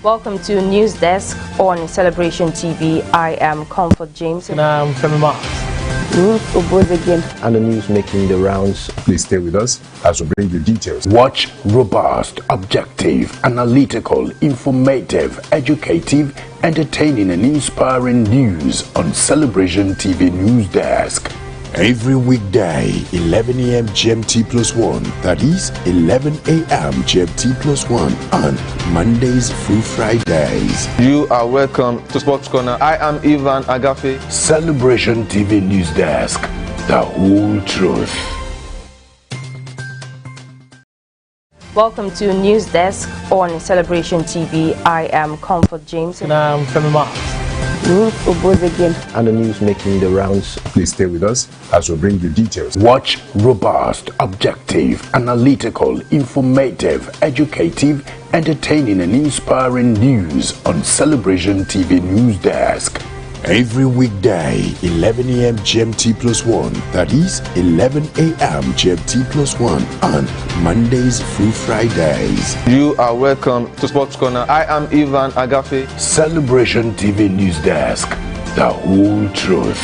Welcome to News Desk on Celebration TV. I am Comfort James. And I'm Femima. And the news making the rounds. Please stay with us as we bring you details. Watch robust, objective, analytical, informative, educative, entertaining and inspiring news on Celebration TV News Desk. Every weekday, 11 a.m. GMT+1, that is 11 a.m. GMT+1 on Mondays through Fridays. You are welcome to Sports Corner. I am Ivan Agafe. Celebration TV News Desk, the whole truth. Welcome to News Desk on Celebration TV. I am Comfort James. And I'm Femima. And the news making the rounds. Please stay with us as we bring you details. Watch robust, objective, analytical, informative, educative, entertaining and inspiring news on Celebration TV News Desk. Every weekday, 11 a.m. GMT+1, that is 11 a.m. GMT+1 on Mondays through Fridays. You are welcome to Sports Corner. I am Ivan Agafe. Celebration TV News Desk, the whole truth.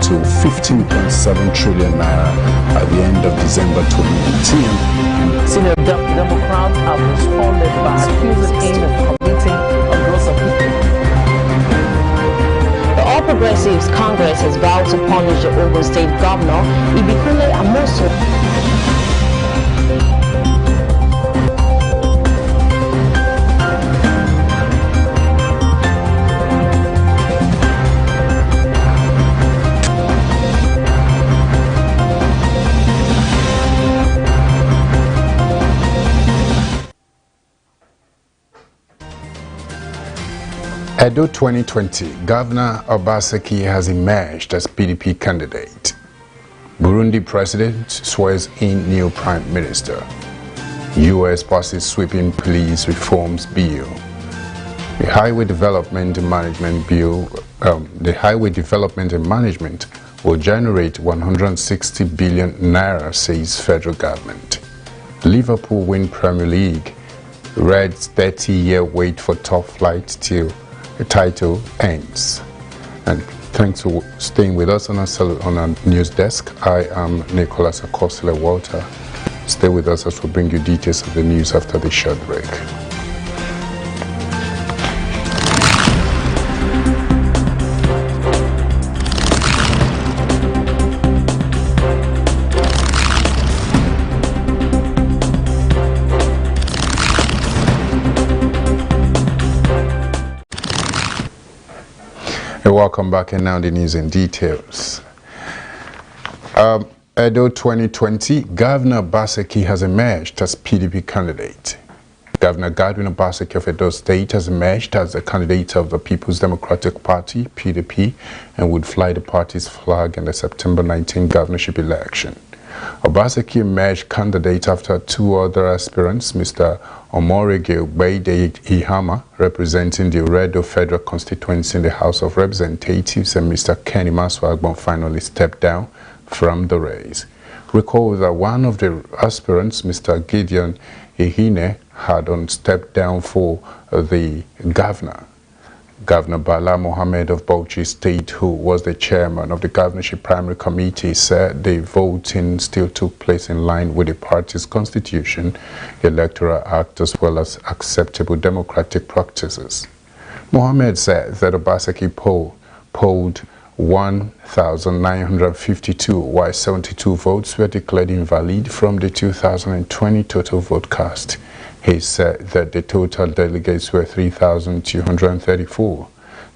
To 15.7 trillion naira at the end of December 2018. Senior Democrats have responded by accusing him of committing a gross offense. The All Progressives Congress has vowed to punish the Ogun State Governor, Ibikunle Amosu. Edo 2020, Governor Obaseki has emerged as PDP candidate. Burundi President swears in new Prime Minister. U.S. passes sweeping police reforms bill. The Highway Development and Management Bill, the Highway Development and Management will generate 160 billion naira, says federal government. Liverpool win Premier League. Reds 30-year wait for top flight till the title ends. And thanks for staying with us on our news desk. I am Nicholas Akosile Walter. Stay with us as we bring you details of the news after the short break. Welcome back, and now the news in details. Edo 2020, Governor Obaseki has emerged as PDP candidate. Governor Godwin Obaseki of Edo State has emerged as a candidate of the People's Democratic Party, PDP, and would fly the party's flag in the September 19 governorship election. Obaseki emerged candidate after two other aspirants, Mr. Omorege Ogbeide Ihama, representing the Redo Federal Constituency in the House of Representatives, and Mr. Kenny Maswagbon finally stepped down from the race. Recall that one of the aspirants, Mr. Gideon Ihine, had stepped down for the governor. Governor Bala Mohammed of Bauchi State, who was the chairman of the governorship primary committee, said the voting still took place in line with the party's constitution, electoral act, as well as acceptable democratic practices. Mohammed said that Obaseki polled 1,952, while 72 votes were declared invalid from the 2020 total vote cast. He said that the total delegates were 3,234.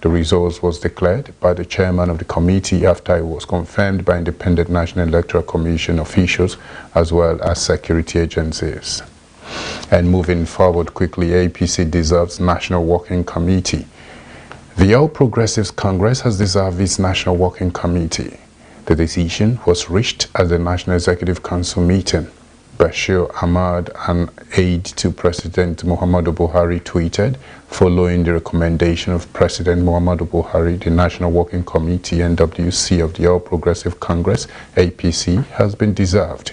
The results was declared by the chairman of the committee after it was confirmed by independent National Electoral Commission officials as well as security agencies. And moving forward quickly, APC dissolves National Working Committee. The All Progressives Congress has dissolved its National Working Committee. The decision was reached at the National Executive Council meeting. Bashir Ahmad, an aide to President Muhammadu Buhari, tweeted, following the recommendation of President Muhammadu Buhari, the National Working Committee (NWC) of the All Progressive Congress (APC) has been dissolved.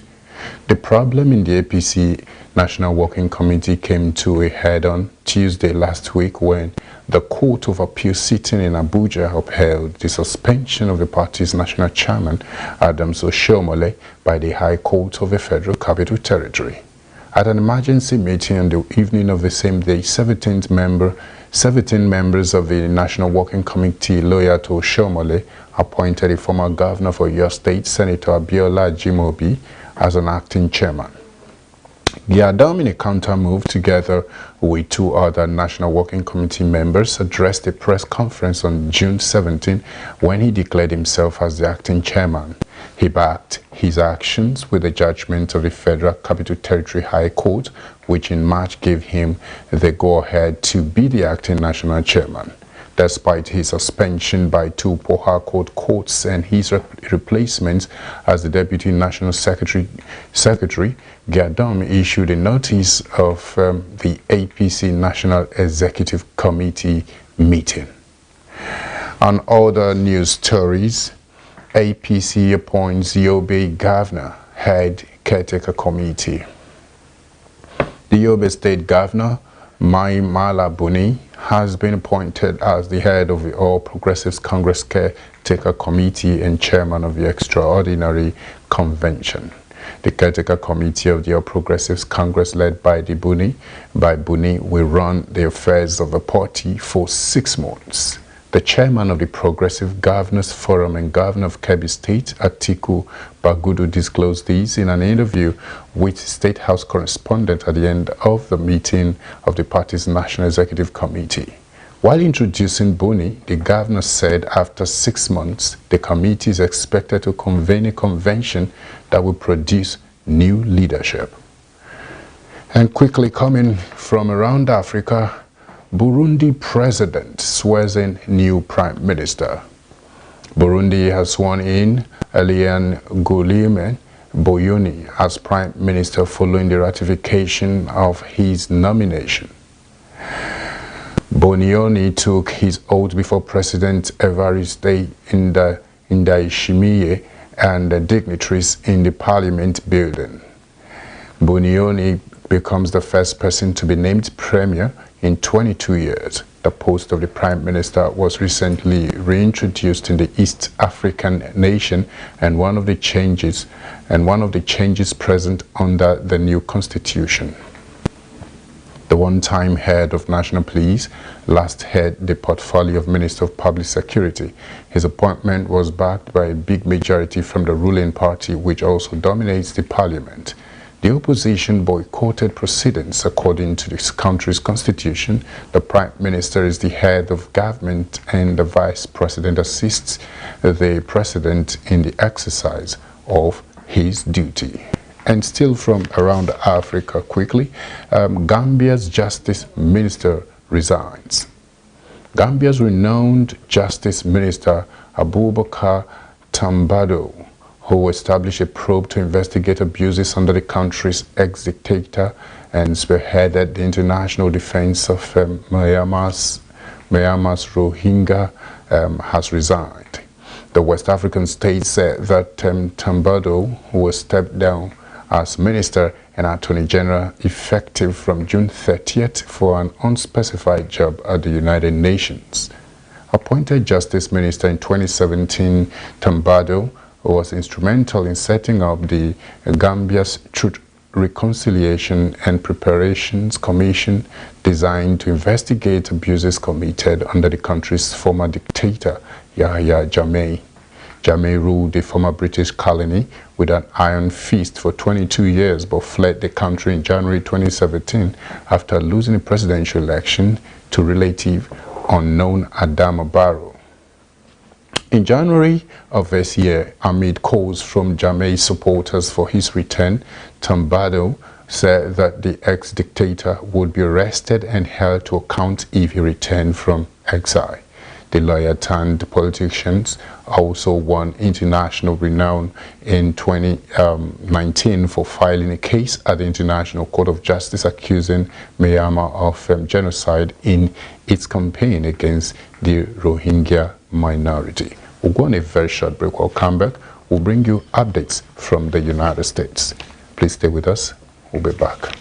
The problem in the APC National Working Committee came to a head on Tuesday last week when the Court of Appeal sitting in Abuja upheld the suspension of the party's national chairman, Adams Oshiomhole, by the High Court of the Federal Capital Territory. At an emergency meeting on the evening of the same day, 17 members of the National Working Committee loyal to Oshiomhole appointed a former governor for your state, Senator Abiola Ajimobi, as an acting chairman. Giadam, in a counter move, together with two other National Working Committee members, addressed a press conference on June 17 when he declared himself as the acting chairman. He backed his actions with the judgment of the Federal Capital Territory High Court, which in March gave him the go-ahead to be the acting national chairman. Despite his suspension by two Poha Court courts and his replacement as the Deputy National Secretary, Giadam issued a notice of the APC National Executive Committee meeting. On other news stories, APC appoints Yobe Governor, head caretaker committee. The Yobe State Governor, Mai Mala Buni, has been appointed as the head of the All Progressives Congress Caretaker Committee and chairman of the Extraordinary Convention. The Caretaker Committee of the All Progressives Congress, led by Buni, will run the affairs of the party for 6 months. The chairman of the Progressive Governors Forum and governor of Kebbi State, Atiku Bagudu, disclosed this in an interview with State House correspondent at the end of the meeting of the party's National Executive Committee. While introducing Buni, the governor said after 6 months, the committee is expected to convene a convention that will produce new leadership. And quickly coming from around Africa, Burundi president swears in new prime minister. Burundi has sworn in Eliane Guillaume Bunyoni as prime minister following the ratification of his nomination. Bunyoni took his oath before President Evariste Ndayishimiye and the dignitaries in the parliament building. Bunyoni becomes the first person to be named premier in 22 years. The post of the Prime Minister was recently reintroduced in the East African nation and one of the changes present under the new constitution. The one-time head of National Police last held the portfolio of Minister of Public Security. His appointment was backed by a big majority from the ruling party, which also dominates the parliament. The opposition boycotted proceedings. According to this country's constitution, the Prime Minister is the head of government and the Vice President assists the President in the exercise of his duty. And still from around Africa quickly, Gambia's Justice Minister resigns. Gambia's renowned Justice Minister Abubakar Tambadou, who established a probe to investigate abuses under the country's ex-dictator and spearheaded the international defense of Myanmar's Rohingya, has resigned. The West African state said that Tambadou, who was stepped down as Minister and Attorney General effective from June 30th for an unspecified job at the United Nations. Appointed Justice Minister in 2017, Tambadou was instrumental in setting up the Gambia's Truth, Reconciliation and Preparations Commission, designed to investigate abuses committed under the country's former dictator, Yahya Jammeh. Jammeh ruled the former British colony with an iron fist for 22 years but fled the country in January 2017 after losing a presidential election to relative unknown Adama Barrow. In January of this year, amid calls from Jammeh's supporters for his return, Tambadou said that the ex-dictator would be arrested and held to account if he returned from exile. The lawyer turned politicians also won international renown in 2019 for filing a case at the International Court of Justice accusing Myanmar of genocide in its campaign against the Rohingya minority. We'll go on a very short break. We'll come back. We'll bring you updates from the United States. Please stay with us. We'll be back.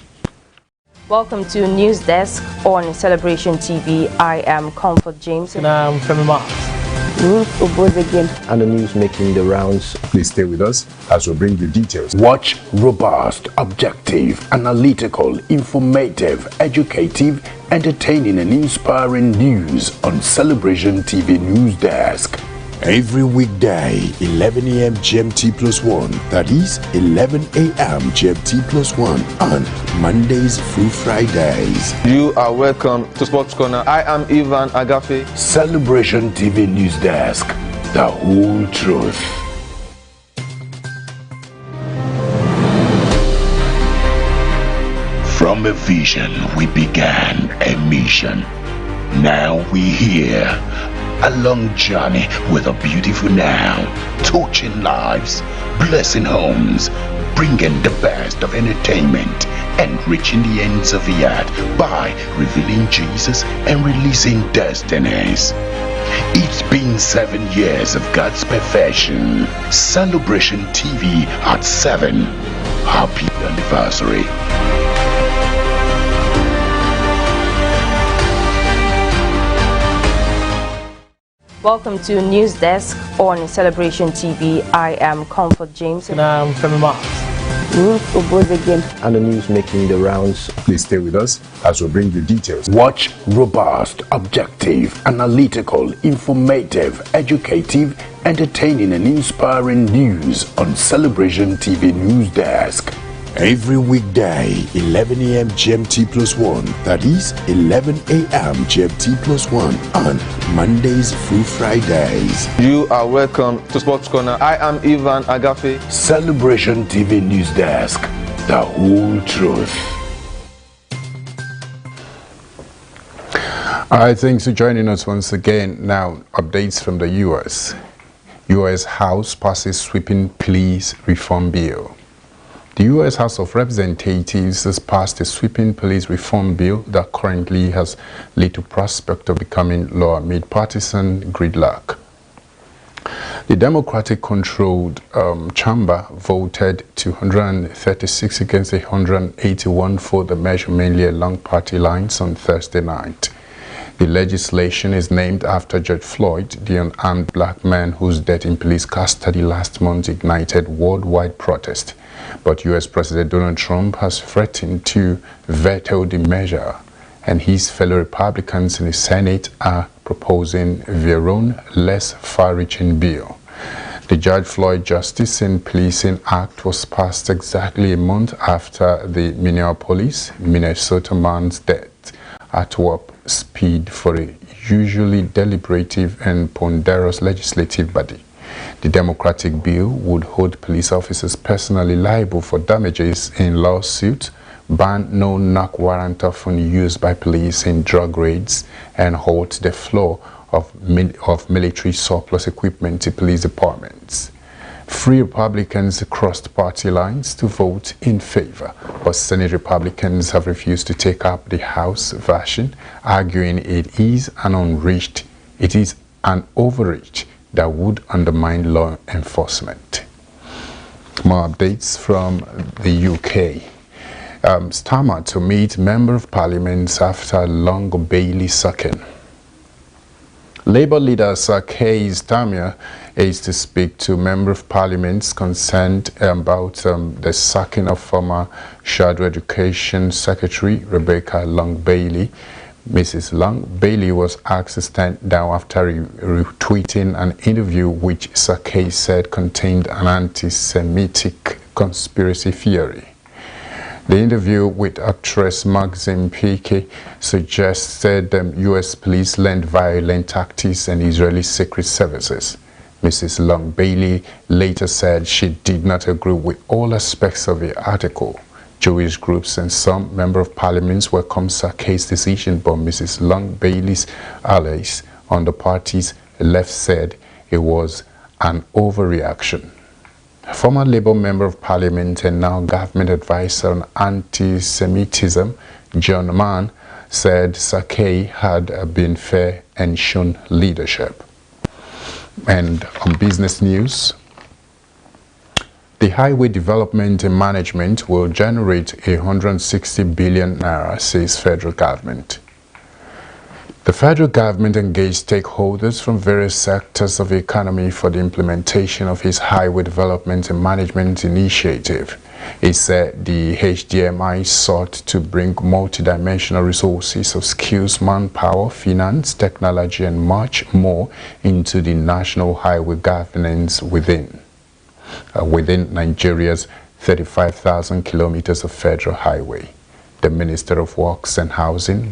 Welcome to News Desk on Celebration TV. I am Comfort James. And I'm Femi Mark. And the news making the rounds. Please stay with us as we bring you details. Watch robust, objective, analytical, informative, educative, entertaining and inspiring news on Celebration TV News Desk. Every weekday, 11 a.m. GMT +1, that is 11 a.m. GMT +1 on Mondays through Fridays. You are welcome to Sports Corner. I am Ivan Agafe. Celebration TV News Desk, the whole truth. From a vision, we began a mission. Now we're here. A long journey with a beautiful now, touching lives, blessing homes, bringing the best of entertainment and reaching the ends of the earth by revealing Jesus and releasing destinies. It's been 7 years of God's perfection. Celebration TV at 7. Happy anniversary. Welcome to News Desk on Celebration TV. I am Comfort James. And I'm Femi Mark. And the news making the rounds. Please stay with us as we bring you details. Watch robust, objective, analytical, informative, educative, entertaining and inspiring news on Celebration TV News Desk. Every weekday, 11 a.m. GMT +1, that is 11 a.m. GMT +1 on Mondays through Fridays. You are welcome to Sports Corner. I am Ivan Agafe. Celebration TV News Desk, the whole truth. All right, thanks for joining us once again. Now, updates from the U.S. U.S. House passes sweeping police reform bill. The U.S. House of Representatives has passed a sweeping police reform bill that currently has little prospect of becoming law amid partisan gridlock. The Democratic-controlled chamber voted 236 against 181 for the measure, mainly along party lines, on Thursday night. The legislation is named after George Floyd, the unarmed black man whose death in police custody last month ignited worldwide protest. But U.S. President Donald Trump has threatened to veto the measure, and his fellow Republicans in the Senate are proposing their own less far-reaching bill. The George Floyd Justice in Policing Act was passed exactly a month after the Minneapolis, Minnesota man's death at warp speed for a usually deliberative and ponderous legislative body. The Democratic bill would hold police officers personally liable for damages in lawsuits, ban no-knock warrant often used by police in drug raids, and halt the flow of military surplus equipment to police departments. 3 Republicans crossed party lines to vote in favor, but Senate Republicans have refused to take up the House version, arguing it is an overreach that would undermine law enforcement. More updates from the UK. Stammer to meet Member of Parliament after long Bailey sacking. Labour leader Sir Keir Starmer is to speak to Member of Parliament concerned about the sacking of former Shadow Education Secretary Rebecca Long-Bailey. Mrs. Long-Bailey was asked to stand down after retweeting an interview which Sir Keir said contained an anti-Semitic conspiracy theory. The interview with actress Maxine Piquet suggested U.S. police lent violent tactics and Israeli secret services. Mrs. Long-Bailey later said she did not agree with all aspects of the article. Jewish groups and some Member of Parliament welcomed Sir Keir's decision, but Mrs. Long-Bailey's allies on the party's left said it was an overreaction. Former Labour Member of Parliament and now government advisor on anti-Semitism, John Mann, said Sakei had been fair and shown leadership. And on business news, the Highway Development and Management will generate 160 billion naira, says federal government. The federal government engaged stakeholders from various sectors of the economy for the implementation of its Highway Development and Management Initiative. It said the HDMI sought to bring multidimensional resources of skills, manpower, finance, technology, and much more into the national highway governance within Nigeria's 35,000 kilometers of federal highway. The Minister of Works and Housing,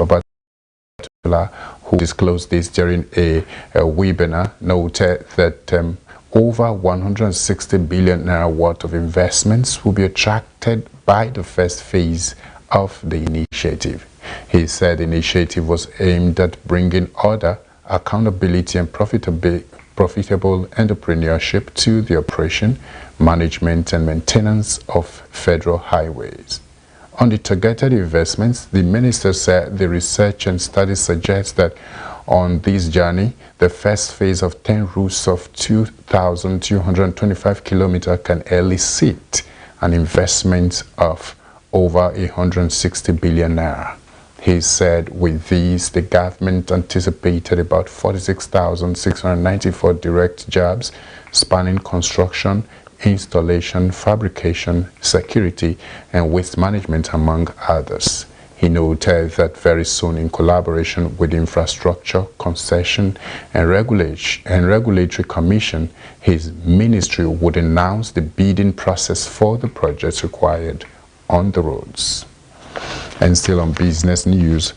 who disclosed this during a webinar, noted that over 160 billion naira worth of investments will be attracted by the first phase of the initiative. He said the initiative was aimed at bringing order, accountability, and profitable entrepreneurship to the operation, management, and maintenance of federal highways. On the targeted investments, the minister said the research and studies suggest that on this journey, the first phase of 10 routes of 2,225 kilometers can elicit an investment of over 160 billion naira. He said with these, the government anticipated about 46,694 direct jobs spanning construction, installation, fabrication, security, and waste management, among others. He noted that very soon, in collaboration with Infrastructure, Concession, and Regulatory Commission, his ministry would announce the bidding process for the projects required on the roads. And still on business news,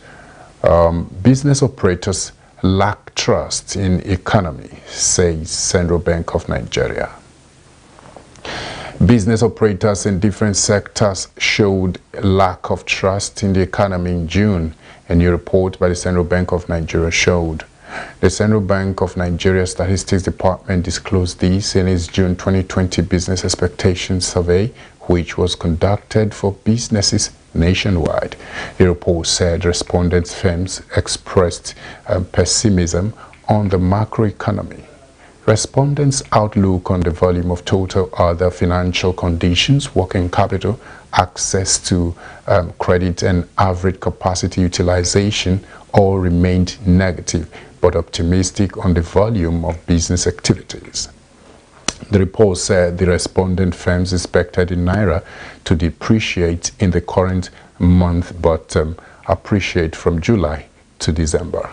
business operators lack trust in economy, says Central Bank of Nigeria. Business operators in different sectors showed lack of trust in the economy in June. A new report by the Central Bank of Nigeria showed. The Central Bank of Nigeria Statistics Department disclosed this in its June 2020 Business Expectations Survey, which was conducted for businesses nationwide. The report said respondent firms expressed pessimism on the macroeconomy. Respondents' outlook on the volume of total other financial conditions, working capital, access to credit, and average capacity utilization all remained negative, but optimistic on the volume of business activities. The report said the respondent firms expected in Naira to depreciate in the current month, but appreciate from July to December.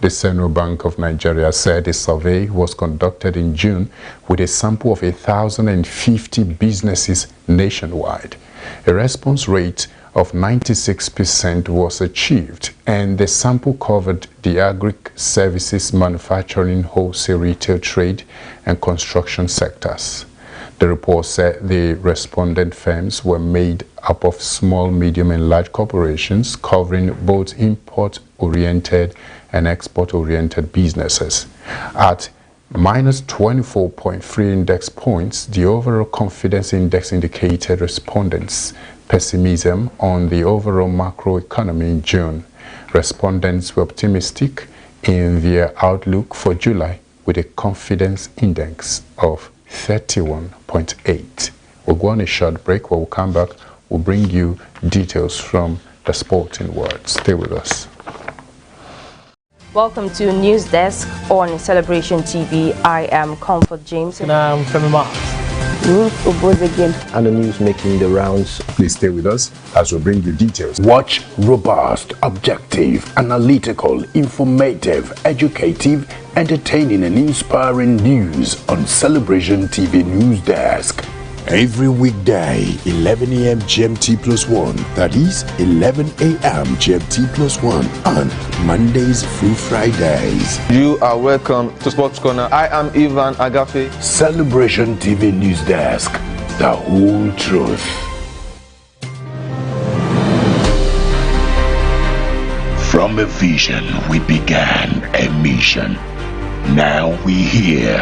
The Central Bank of Nigeria said the survey was conducted in June with a sample of 1,050 businesses nationwide. A response rate of 96% was achieved, and the sample covered the agri, services, manufacturing, wholesale, retail, trade, and construction sectors. The report said the respondent firms were made up of small, medium, and large corporations covering both import-oriented and export-oriented businesses. At minus 24.3 index points, the overall confidence index indicated respondents' pessimism on the overall macroeconomy in June. Respondents were optimistic in their outlook for July with a confidence index of 31.8. We'll go on a short break. When we come back, we'll bring you details from the sporting world. Stay with us. Welcome to News Desk on Celebration TV. I am Comfort James. And I'm Femi Mark. And the news making the rounds. Please stay with us as we bring you details. Watch robust, objective, analytical, informative, educative, entertaining, and inspiring news on Celebration TV News Desk. Every weekday, 11 a.m. GMT+1, that is 11 a.m. GMT+1 on Mondays through Fridays. You are welcome to Sports Corner. I am Ivan Agafe. Celebration TV News Desk, the whole truth. From From a vision we began a mission. Now we here,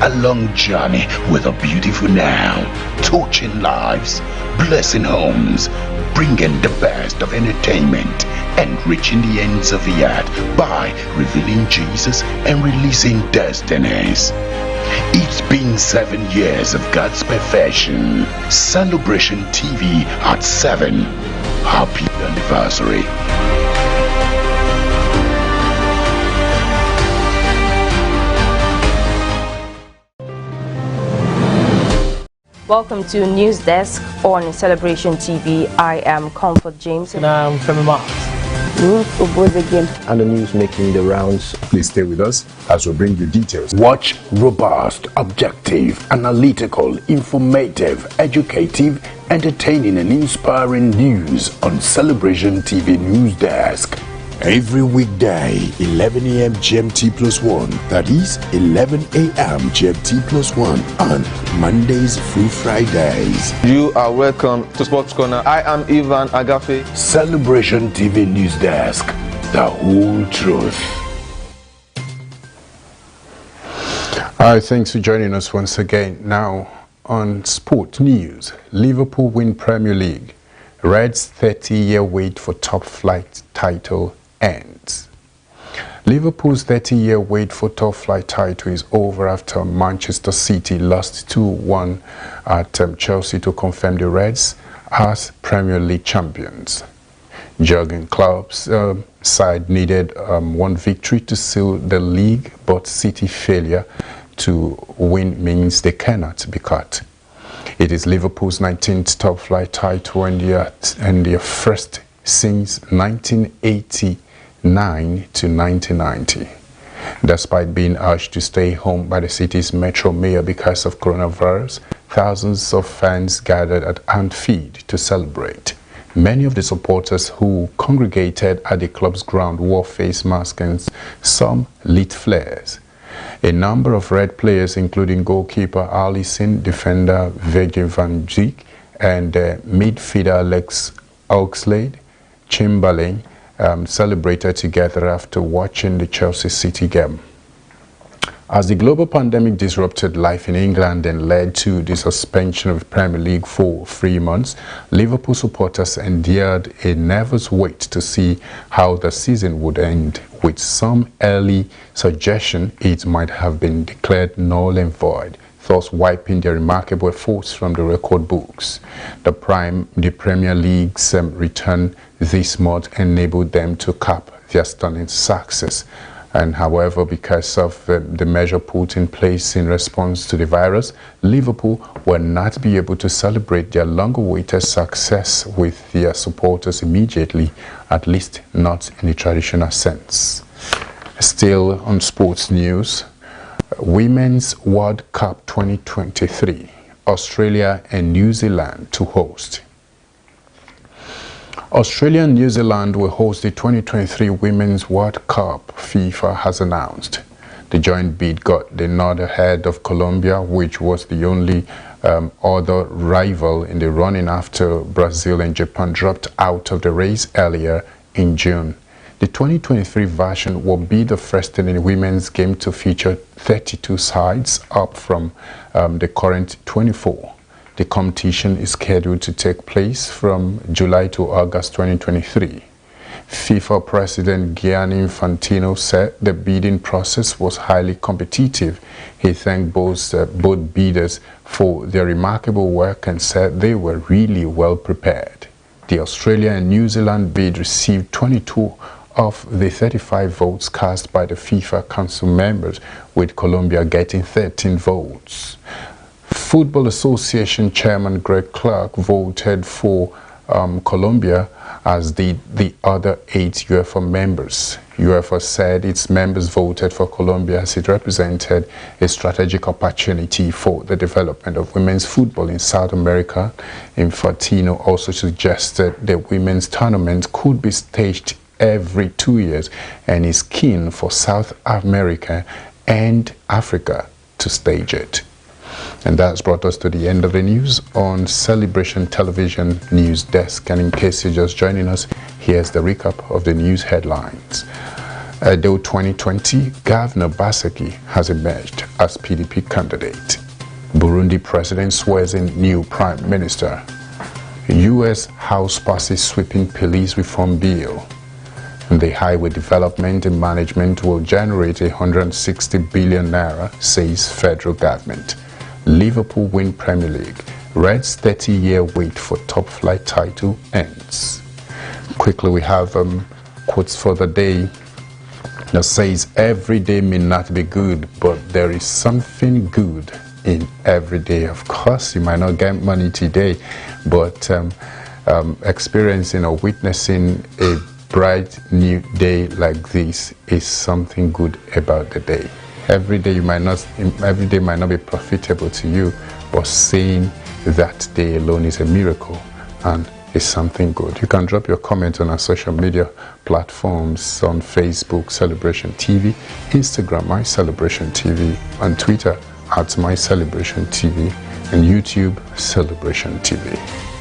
a long journey with a beautiful now, touching lives, blessing homes, bringing the best of entertainment and reaching the ends of the earth by revealing Jesus and releasing destinies. It's been 7 years of God's perfection. Celebration TV at 7. Happy anniversary. Welcome to News Desk on Celebration TV. I am Comfort James. And I'm Femi Marks. And the news making the rounds. Please stay with us as we bring you details. Watch robust, objective, analytical, informative, educative, entertaining and inspiring news on Celebration TV News Desk. Every weekday, 11 a.m. GMT +1. That is 11 a.m. GMT +1 on Mondays through Fridays. You are welcome to Sports Corner. I am Ivan Agafe. Celebration TV News Desk. The whole truth. All right, thanks for joining us once again. Now, on sport news, Liverpool win Premier League. Reds' 30-year wait for top flight title ends. Liverpool's 30-year wait for top flight title is over after Manchester City lost 2-1 at Chelsea to confirm the Reds as Premier League champions. Jurgen Klopp's side needed one victory to seal the league, but City failure to win means they cannot be cut. It is Liverpool's 19th top flight title and their first since 1989 to 1990. Despite being urged to stay home by the city's metro mayor because of coronavirus, thousands of fans gathered at Anfield to celebrate. Many of the supporters who congregated at the club's ground wore face masks and some lit flares. A number of Red players, including goalkeeper Alisson, defender Virgil van Dijk, and midfielder Alex Oxlade-Chamberlain, celebrated together after watching the Chelsea City game. As the global pandemic disrupted life in England and led to the suspension of the Premier League for 3 months, Liverpool supporters endured a nervous wait to see how the season would end, with some early suggestion it might have been declared null and void, thus wiping their remarkable efforts from the record books. The Premier League's return this month enabled them to cap their stunning success. And however, because of the measure put in place in response to the virus, Liverpool will not be able to celebrate their long-awaited success with their supporters immediately, at least not in the traditional sense. Still on sports news, Women's World Cup 2023, Australia and New Zealand to host. Australia and New Zealand will host the 2023 Women's World Cup, FIFA has announced. The joint bid got the nod ahead of Colombia, which was the only other rival in the running after Brazil and Japan dropped out of the race earlier in June. The 2023 version will be the first in the women's game to feature 32 sides, up from the current 24. The competition is scheduled to take place from July to August 2023. FIFA President Gianni Infantino said the bidding process was highly competitive. He thanked both bidders for their remarkable work and said they were really well prepared. The Australia and New Zealand bid received 22 of the 35 votes cast by the FIFA Council members, with Colombia getting 13 votes. Football Association Chairman Greg Clark voted for Colombia, as did the other 8 UEFA members. UEFA said its members voted for Colombia as it represented a strategic opportunity for the development of women's football in South America. Infantino also suggested that women's tournament could be staged every 2 years and is keen for South America and Africa to stage it. And that's brought us to the end of the news on Celebration Television News Desk. And in case you're just joining us, here's the recap of the news headlines. Though 2020, Governor Baseki has emerged as PDP candidate. Burundi president swears in new prime minister. U.S. House passes sweeping police reform bill. And the highway development and management will generate 160 billion naira, says federal government. Liverpool win Premier League. Reds' 30-year wait for top flight title ends. Quickly, we have quotes for the day that says, every day may not be good, but there is something good in every day. Of course, you might not get money today, but experiencing or witnessing a bright new day like this is something good about the day. Every day might not be profitable to you, but seeing that day alone is a miracle and is something good. You can drop your comment on our social media platforms on Facebook, Celebration TV, Instagram, My Celebration TV, on Twitter at My Celebration TV, and YouTube, Celebration TV.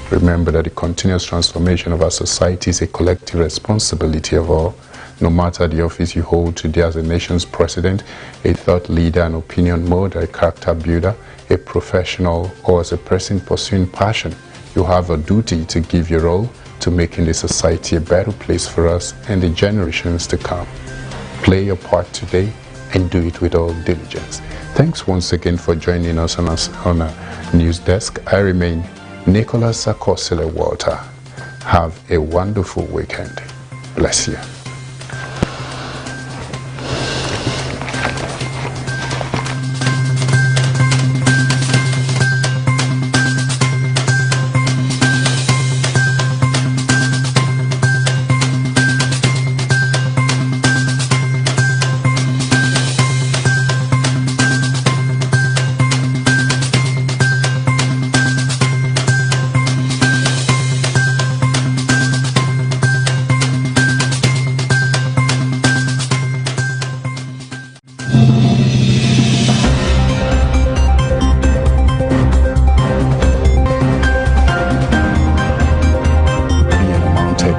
Remember that the continuous transformation of our society is a collective responsibility of all. No matter the office you hold today as a nation's president, a thought leader, an opinion molder, a character builder, a professional, or as a person pursuing passion, you have a duty to give your all to making the society a better place for us and the generations to come. Play your part today and do it with all diligence. Thanks once again for joining us on our news desk. I remain Nicholas Akosile Walter. Have a wonderful weekend. Bless you.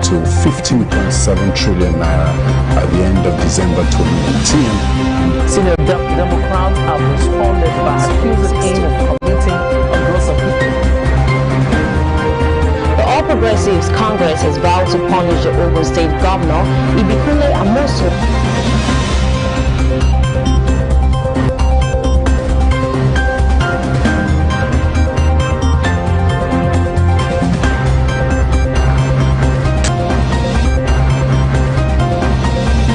To 15.7 trillion naira at the end of December 2019. Senior Democrats have responded by accusing him of committing a gross offense. The All Progressives Congress has vowed to punish the Ogun State Governor, Ibikunle Amosun.